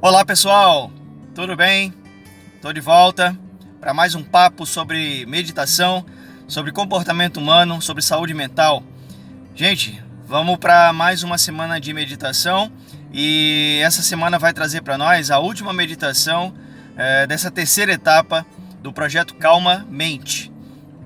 Olá pessoal, tudo bem? Estou de volta para mais um papo sobre meditação, sobre comportamento humano, sobre saúde mental. Gente, vamos para mais uma semana de meditação e essa semana vai trazer para nós a última meditação dessa terceira etapa do projeto Calma Mente,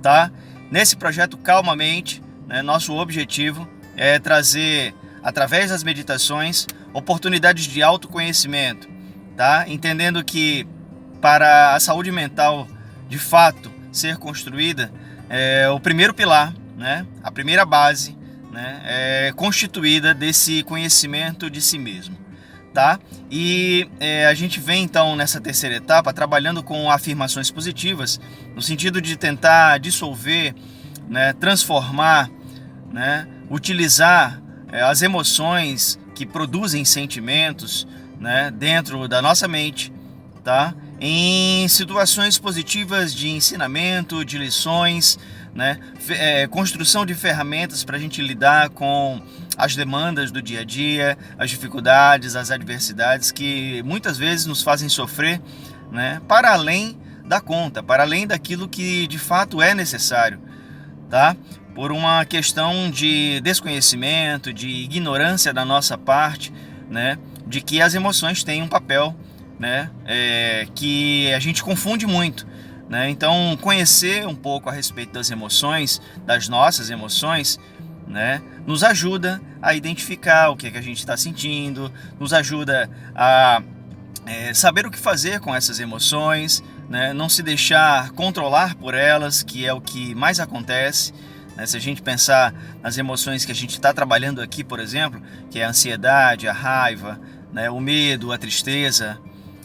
tá? Nesse projeto Calma Mente, nosso objetivo é trazer, através das meditações, oportunidades de autoconhecimento, tá? Entendendo que para a saúde mental, de fato, ser construída, o primeiro pilar, a primeira base, é constituída desse conhecimento de si mesmo, tá? E a gente vem então nessa terceira etapa trabalhando com afirmações positivas, no sentido de tentar dissolver, transformar, utilizar as emoções que produzem sentimentos, dentro da nossa mente, tá? Em situações positivas de ensinamento, de lições, construção de ferramentas para a gente lidar com as demandas do dia a dia, as dificuldades, as adversidades que muitas vezes nos fazem sofrer, para além da conta, para além daquilo que de fato é necessário, tá? Por uma questão de desconhecimento, de ignorância da nossa parte, de que as emoções têm um papel, que a gente confunde muito, Então, conhecer um pouco a respeito das emoções, das nossas emoções, nos ajuda a identificar o que é que a gente está sentindo, nos ajuda a saber o que fazer com essas emoções, não se deixar controlar por elas, que é o que mais acontece. Se a gente pensar nas emoções que a gente está trabalhando aqui, por exemplo, que é a ansiedade, a raiva, o medo, a tristeza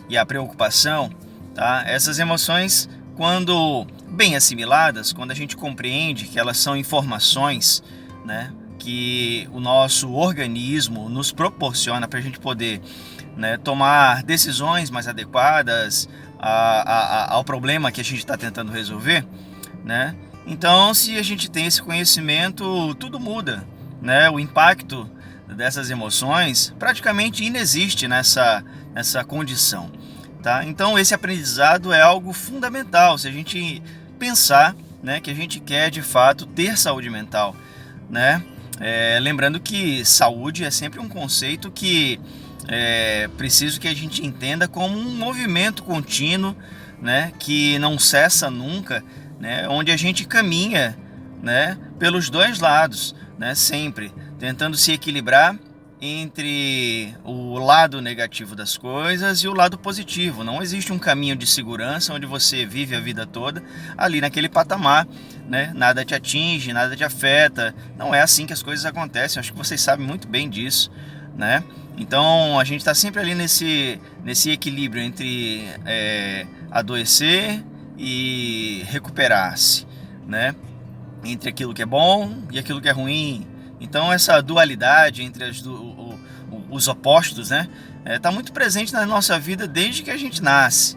e a preocupação, tá? Essas emoções, quando bem assimiladas, quando a gente compreende que elas são informações, que o nosso organismo nos proporciona para a gente poder tomar decisões mais adequadas ao problema que a gente está tentando resolver, Então, se a gente tem esse conhecimento, tudo muda, O impacto dessas emoções praticamente inexiste nessa condição, tá? Então, esse aprendizado é algo fundamental se a gente pensar, que a gente quer de fato ter saúde mental, lembrando que saúde é sempre um conceito que é preciso que a gente entenda como um movimento contínuo, que não cessa nunca, onde a gente caminha, pelos dois lados, sempre tentando se equilibrar entre o lado negativo das coisas e o lado positivo. Não existe um caminho de segurança onde você vive a vida toda ali naquele patamar, Nada te atinge, nada te afeta. Não é assim que as coisas acontecem. Acho que vocês sabem muito bem disso, Então a gente está sempre ali nesse equilíbrio entre adoecer e recuperar-se, entre aquilo que é bom e aquilo que é ruim. Então essa dualidade entre os opostos, tá muito presente na nossa vida desde que a gente nasce,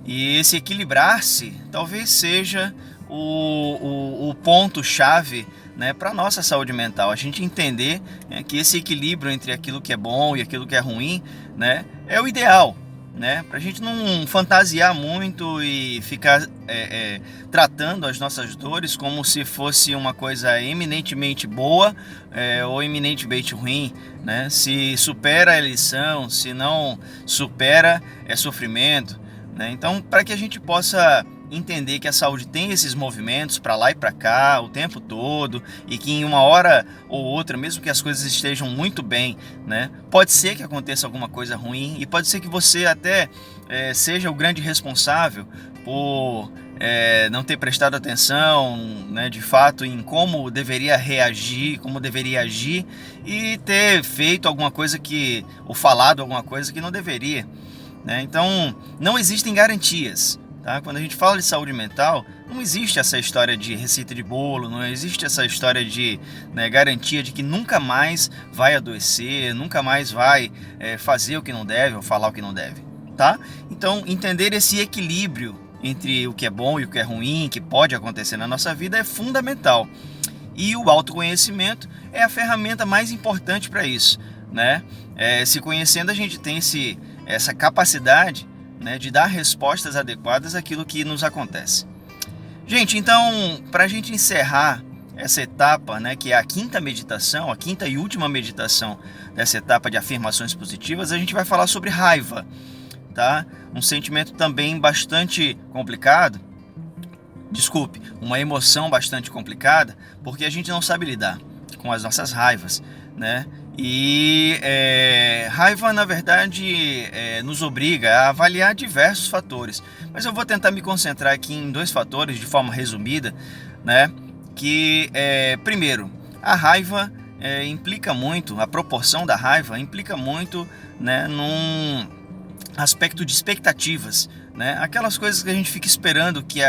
E esse equilibrar-se talvez seja o ponto-chave, para a nossa saúde mental. A gente entender que esse equilíbrio entre aquilo que é bom e aquilo que é ruim, é o ideal, para a gente não fantasiar muito e ficar tratando as nossas dores como se fosse uma coisa eminentemente boa ou eminentemente ruim, Se supera a lição, se não supera é sofrimento, Então, para que a gente possa entender que a saúde tem esses movimentos para lá e para cá o tempo todo e que em uma hora ou outra, mesmo que as coisas estejam muito bem, pode ser que aconteça alguma coisa ruim e pode ser que você até seja o grande responsável por não ter prestado atenção, de fato, em como deveria reagir, como deveria agir e ter feito alguma coisa ou falado alguma coisa que não deveria, Então, não existem garantias. Tá? Quando a gente fala de saúde mental, não existe essa história de receita de bolo, não existe essa história de garantia de que nunca mais vai adoecer, nunca mais vai fazer o que não deve ou falar o que não deve. Tá? Então, entender esse equilíbrio entre o que é bom e o que é ruim, que pode acontecer na nossa vida, é fundamental. E o autoconhecimento é a ferramenta mais importante para isso, Se conhecendo, a gente tem essa capacidade, né, de dar respostas adequadas àquilo que nos acontece. Gente, então, para a gente encerrar essa etapa, né, que é a quinta meditação, a quinta e última meditação dessa etapa de afirmações positivas, a gente vai falar sobre raiva, tá? Um sentimento também bastante complicado, uma emoção bastante complicada, porque a gente não sabe lidar com as nossas raivas, né? E raiva, na verdade, nos obriga a avaliar diversos fatores. Mas eu vou tentar me concentrar aqui em 2 fatores de forma resumida, né? Que, primeiro, a raiva implica muito, a proporção da raiva implica muito, né, num aspecto de expectativas, né? Aquelas coisas que a gente fica esperando que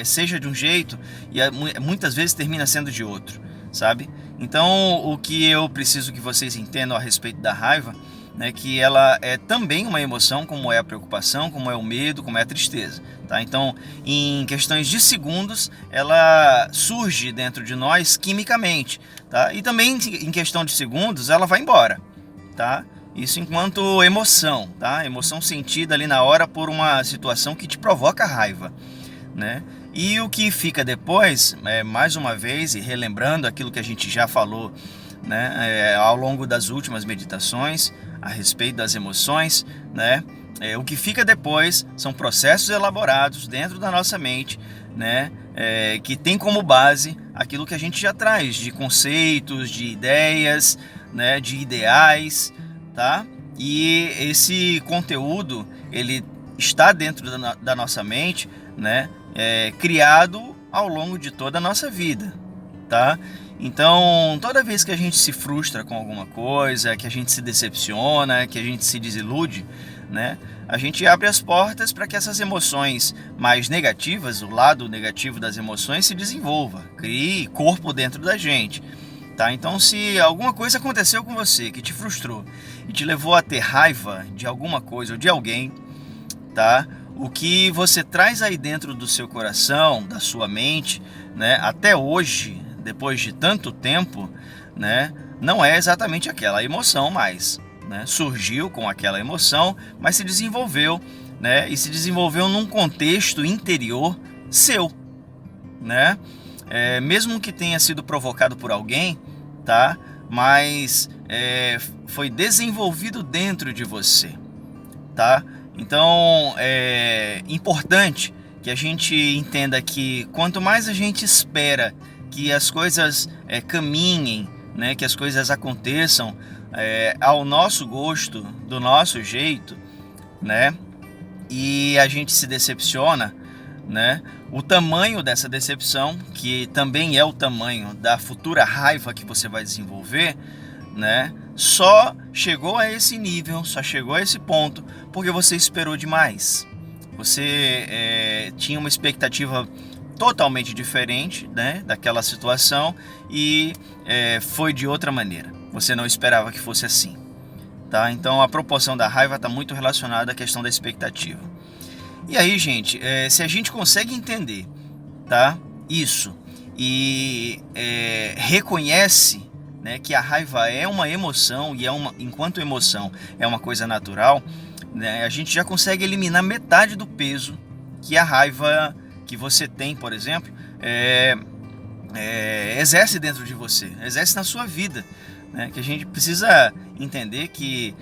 seja de um jeito e muitas vezes termina sendo de outro, sabe? Então, o que eu preciso que vocês entendam a respeito da raiva, né, que ela é também uma emoção, como é a preocupação, como é o medo, como é a tristeza, tá? Então, em questões de segundos, ela surge dentro de nós quimicamente, tá? E também em questão de segundos, ela vai embora, tá? Isso enquanto emoção, tá? Emoção sentida ali na hora por uma situação que te provoca raiva, né? E o que fica depois, mais uma vez, e relembrando aquilo que a gente já falou, né, ao longo das últimas meditações a respeito das emoções, né, o que fica depois são processos elaborados dentro da nossa mente, né, que tem como base aquilo que a gente já traz de conceitos, de ideias, né, de ideais, tá? E esse conteúdo, ele está dentro da nossa mente, né, criado ao longo de toda a nossa vida, tá? Então, toda vez que a gente se frustra com alguma coisa, que a gente se decepciona, que a gente se desilude, né, a gente abre as portas para que essas emoções mais negativas, o lado negativo das emoções, se desenvolva, crie corpo dentro da gente, tá? Então, se alguma coisa aconteceu com você que te frustrou e te levou a ter raiva de alguma coisa ou de alguém, tá? O que você traz aí dentro do seu coração, da sua mente, né, até hoje, depois de tanto tempo, né, não é exatamente aquela emoção mais, né? Surgiu com aquela emoção, mas se desenvolveu, né, e se desenvolveu num contexto interior seu, né? Mesmo que tenha sido provocado por alguém, tá? Mas foi desenvolvido dentro de você, tá? Então, é importante que a gente entenda que quanto mais a gente espera que as coisas caminhem, né, que as coisas aconteçam ao nosso gosto, do nosso jeito, né, e a gente se decepciona, né, o tamanho dessa decepção, que também é o tamanho da futura raiva que você vai desenvolver, né, só chegou a esse nível, só chegou a esse ponto porque você esperou demais. Você tinha uma expectativa totalmente diferente, né, daquela situação e foi de outra maneira. Você não esperava que fosse assim, tá? Então a proporção da raiva está muito relacionada à questão da expectativa. E aí, gente, se a gente consegue entender, tá, isso e reconhece, né, que a raiva é uma emoção e enquanto emoção é uma coisa natural, né, a gente já consegue eliminar metade do peso que a raiva que você tem, por exemplo, exerce dentro de você, exerce na sua vida, né? Que a gente precisa entender que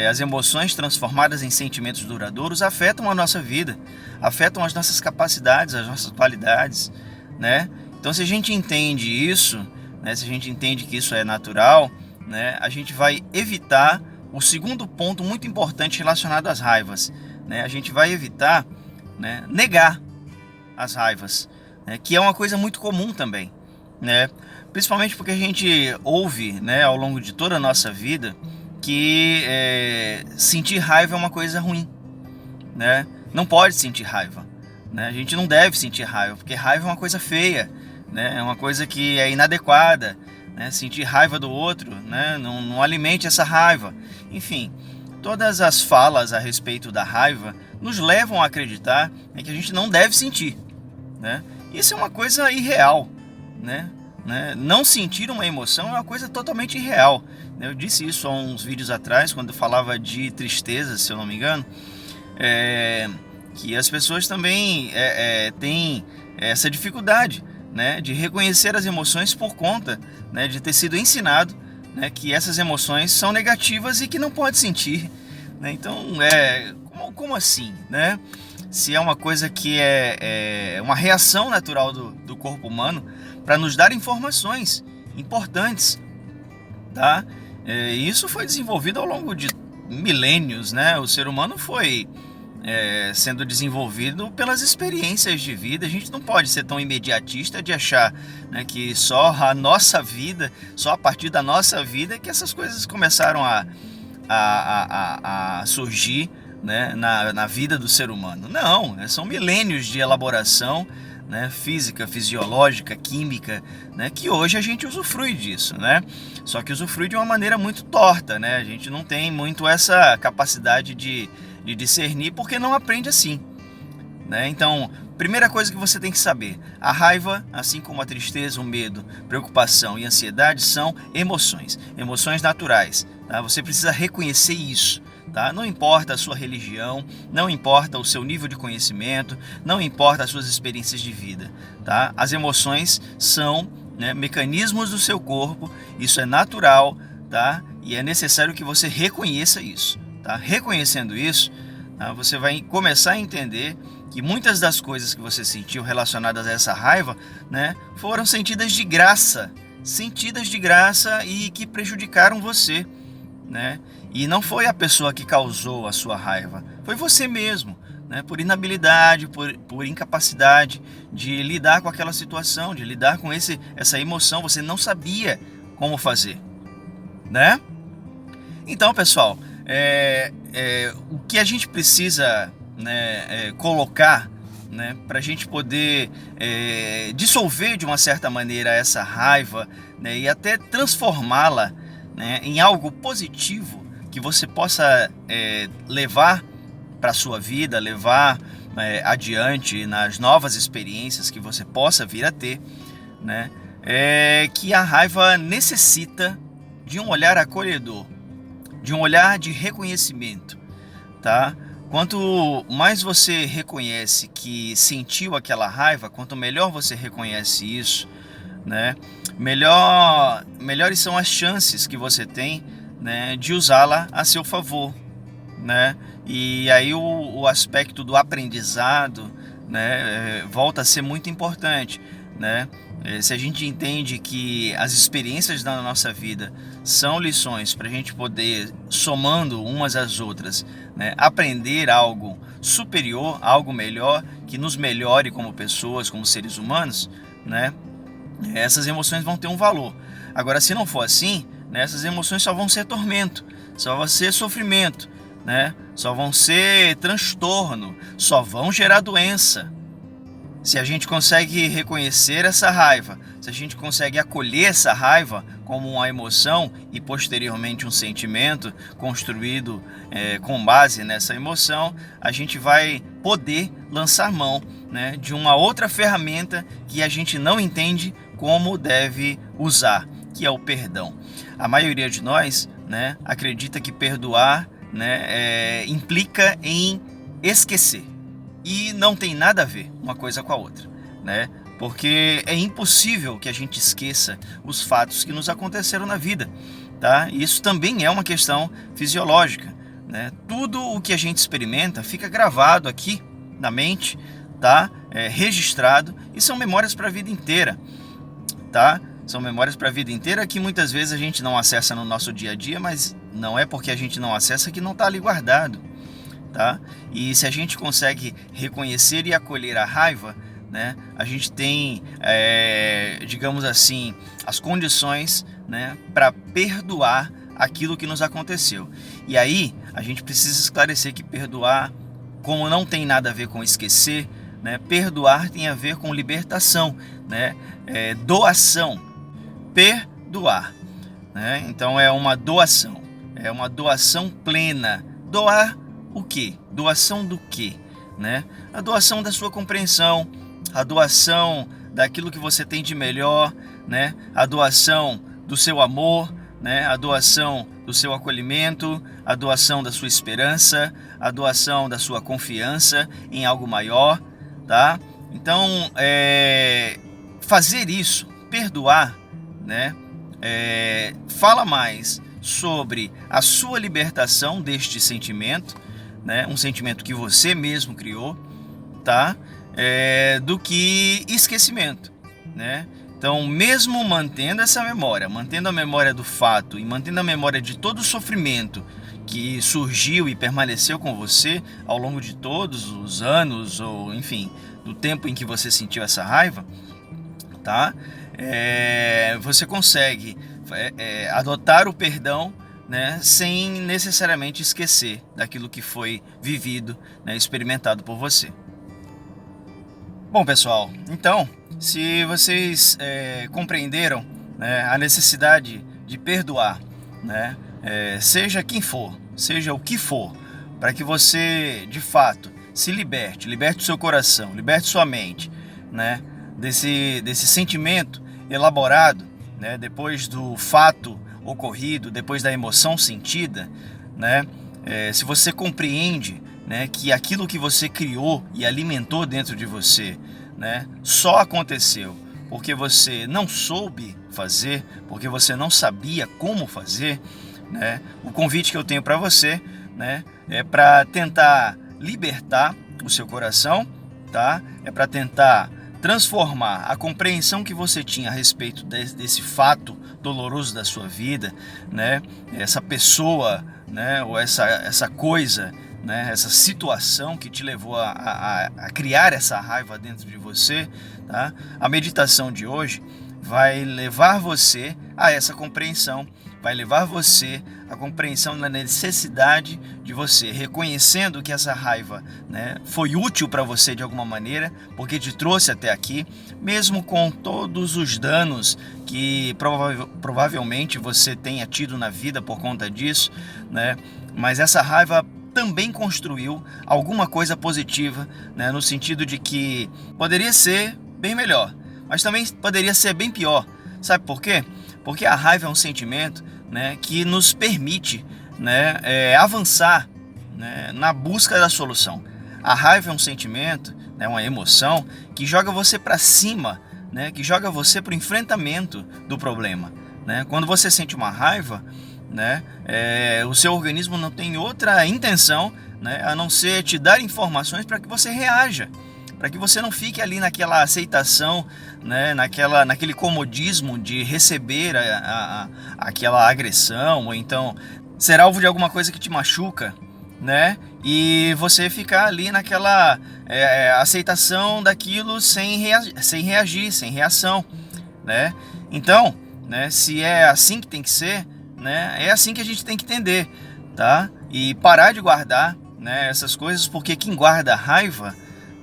as emoções transformadas em sentimentos duradouros afetam a nossa vida, afetam as nossas capacidades, as nossas qualidades, né? Então, se a gente entende isso, né, se a gente entende que isso é natural, né, a gente vai evitar o segundo ponto muito importante relacionado às raivas, né? A gente vai evitar, né, negar as raivas, né, que é uma coisa muito comum também, né? Principalmente porque a gente ouve, né, ao longo de toda a nossa vida que sentir raiva é uma coisa ruim, né? Não pode sentir raiva, né? A gente não deve sentir raiva, porque raiva é uma coisa feia, né? É uma coisa que é inadequada, né? Sentir raiva do outro, né? Não alimente essa raiva. Enfim, todas as falas a respeito da raiva nos levam a acreditar que a gente não deve sentir, né? Isso é uma coisa irreal, né? né? Não sentir uma emoção é uma coisa totalmente irreal. Eu disse isso há uns vídeos atrás, quando eu falava de tristeza, se eu não me engano, que as pessoas também têm essa dificuldade, né, de reconhecer as emoções por conta, né, de ter sido ensinado, né, que essas emoções são negativas e que não pode sentir, né? Então, como assim, né? Se é uma coisa que é uma reação natural do corpo humano para nos dar informações importantes, tá? Isso foi desenvolvido ao longo de milênios, né? O ser humano foi sendo desenvolvido pelas experiências de vida. A gente não pode ser tão imediatista de achar, né, que só a nossa vida, só a partir da nossa vida que essas coisas começaram a surgir, né, na vida do ser humano. Não, são milênios de elaboração, né, física, fisiológica, química, né, que hoje a gente usufrui disso, né? Só que usufrui de uma maneira muito torta, né? A gente não tem muito essa capacidade de discernir porque não aprende assim, né? Então, primeira coisa que você tem que saber: a raiva, assim como a tristeza, o medo, preocupação e ansiedade, são emoções naturais, tá? Você precisa reconhecer isso, tá? Não importa a sua religião, não importa o seu nível de conhecimento, não importa as suas experiências de vida, tá? As emoções são, né, mecanismos do seu corpo, isso é natural, tá? E é necessário que você reconheça isso, tá? Reconhecendo isso, tá, você vai começar a entender que muitas das coisas que você sentiu relacionadas a essa raiva, né, foram sentidas de graça e que prejudicaram você, né? E não foi a pessoa que causou a sua raiva, foi você mesmo, né? Por inabilidade, por incapacidade de lidar com aquela situação, de lidar com essa emoção, você não sabia como fazer, né? Então, pessoal, o que a gente precisa, né, colocar, né, para a gente poder dissolver de uma certa maneira essa raiva, né, e até transformá-la, né, em algo positivo que você possa levar para a sua vida, levar adiante nas novas experiências que você possa vir a ter, né, que a raiva necessita de um olhar acolhedor, de um olhar de reconhecimento, tá? Quanto mais você reconhece que sentiu aquela raiva, quanto melhor você reconhece isso, né, melhores são as chances que você tem, né, de usá-la a seu favor, né? E aí o aspecto do aprendizado, né, volta a ser muito importante, né? Se a gente entende que as experiências da nossa vida são lições para a gente poder, somando umas às outras, né, aprender algo superior, algo melhor, que nos melhore como pessoas, como seres humanos, né, essas emoções vão ter um valor. Agora, se não for assim, né, essas emoções só vão ser tormento, só vão ser sofrimento, né, só vão ser transtorno, só vão gerar doença. Se a gente consegue reconhecer essa raiva, se a gente consegue acolher essa raiva como uma emoção e posteriormente um sentimento construído com base nessa emoção, a gente vai poder lançar mão, né, de uma outra ferramenta que a gente não entende como deve usar, que é o perdão. A maioria de nós, né, acredita que perdoar, né, implica em esquecer. E não tem nada a ver uma coisa com a outra, né? Porque é impossível que a gente esqueça os fatos que nos aconteceram na vida, tá? E isso também é uma questão fisiológica, né? Tudo o que a gente experimenta fica gravado aqui na mente, tá? Registrado, e são memórias para a vida inteira, tá? São memórias para a vida inteira que muitas vezes a gente não acessa no nosso dia a dia, mas não é porque a gente não acessa que não está ali guardado, tá? E se a gente consegue reconhecer e acolher a raiva, né, a gente tem, digamos assim, as condições, né, para perdoar aquilo que nos aconteceu. E aí a gente precisa esclarecer que perdoar, como não tem nada a ver com esquecer, né, perdoar tem a ver com libertação, né, doação, perdoar, né? Então é uma doação plena. Doar o quê? Doação do quê? Né? A doação da sua compreensão, a doação daquilo que você tem de melhor, né? A doação do seu amor, né? A doação do seu acolhimento, a doação da sua esperança, a doação da sua confiança em algo maior, tá? Então, fazer isso, perdoar, né? Fala mais sobre a sua libertação deste sentimento, né? Um sentimento que você mesmo criou, tá? Do que esquecimento, né? Então, mesmo mantendo essa memória, mantendo a memória do fato e mantendo a memória de todo o sofrimento que surgiu e permaneceu com você ao longo de todos os anos, ou enfim, do tempo em que você sentiu essa raiva, tá? Você consegue adotar o perdão, né, sem necessariamente esquecer daquilo que foi vivido, né, experimentado por você. Bom, pessoal, então, se vocês compreenderam, né, a necessidade de perdoar, né, seja quem for, seja o que for, para que você, de fato, se liberte o seu coração, liberte sua mente, né, desse sentimento elaborado, né, depois do fato ocorrido, depois da emoção sentida, né, se você compreende, né, que aquilo que você criou e alimentou dentro de você, né, só aconteceu porque você não soube fazer, porque você não sabia como fazer, né, o convite que eu tenho para você, né, é para tentar libertar o seu coração, tá? É para tentar transformar a compreensão que você tinha a respeito desse fato doloroso da sua vida, né? Essa pessoa, né? Ou essa coisa, né? Essa situação que te levou a criar essa raiva dentro de você, tá? A meditação de hoje vai levar você a essa compreensão, vai levar você à compreensão da necessidade de você, reconhecendo que essa raiva, né, foi útil para você de alguma maneira, porque te trouxe até aqui, mesmo com todos os danos que provavelmente você tenha tido na vida por conta disso, né? Mas essa raiva também construiu alguma coisa positiva, né, no sentido de que poderia ser bem melhor, mas também poderia ser bem pior. Sabe por quê? Porque a raiva é um sentimento, né, que nos permite, né, avançar, né, na busca da solução. A raiva é um sentimento, né, uma emoção que joga você para cima, né, que joga você para o enfrentamento do problema, né? Quando você sente uma raiva, né, o seu organismo não tem outra intenção, né, a não ser te dar informações para que você reaja, para que você não fique ali naquela aceitação, né, naquele comodismo de receber aquela agressão, ou então ser alvo de alguma coisa que te machuca, né, e você ficar ali naquela aceitação daquilo sem reagir, sem reação, né? Então, né, se é assim que tem que ser, né, é assim que a gente tem que entender, tá? E parar de guardar, né, essas coisas, porque quem guarda raiva,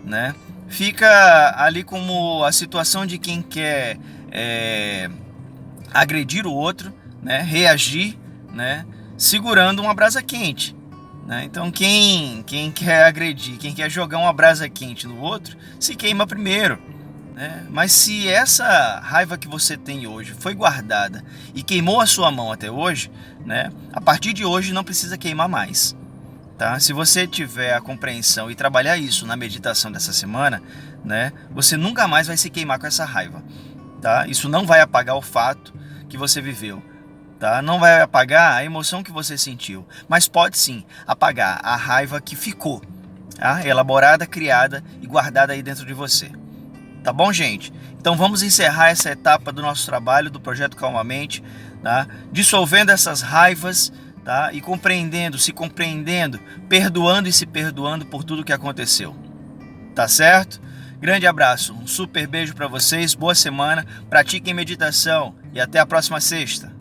né, fica ali como a situação de quem quer agredir o outro, né, reagir, né, segurando uma brasa quente, né? Então quem quer agredir, quem quer jogar uma brasa quente no outro, se queima primeiro, né? Mas se essa raiva que você tem hoje foi guardada e queimou a sua mão até hoje, né, a partir de hoje não precisa queimar mais. Tá? Se você tiver a compreensão e trabalhar isso na meditação dessa semana, né, você nunca mais vai se queimar com essa raiva. Tá? Isso não vai apagar o fato que você viveu. Tá? Não vai apagar a emoção que você sentiu. Mas pode sim apagar a raiva que ficou, tá? Elaborada, criada e guardada aí dentro de você. Tá bom, gente? Então vamos encerrar essa etapa do nosso trabalho, do Projeto Calmamente, tá? Dissolvendo essas raivas, tá? E se compreendendo, perdoando e se perdoando por tudo que aconteceu. Tá certo? Grande abraço, um super beijo para vocês, boa semana, pratiquem meditação e até a próxima sexta.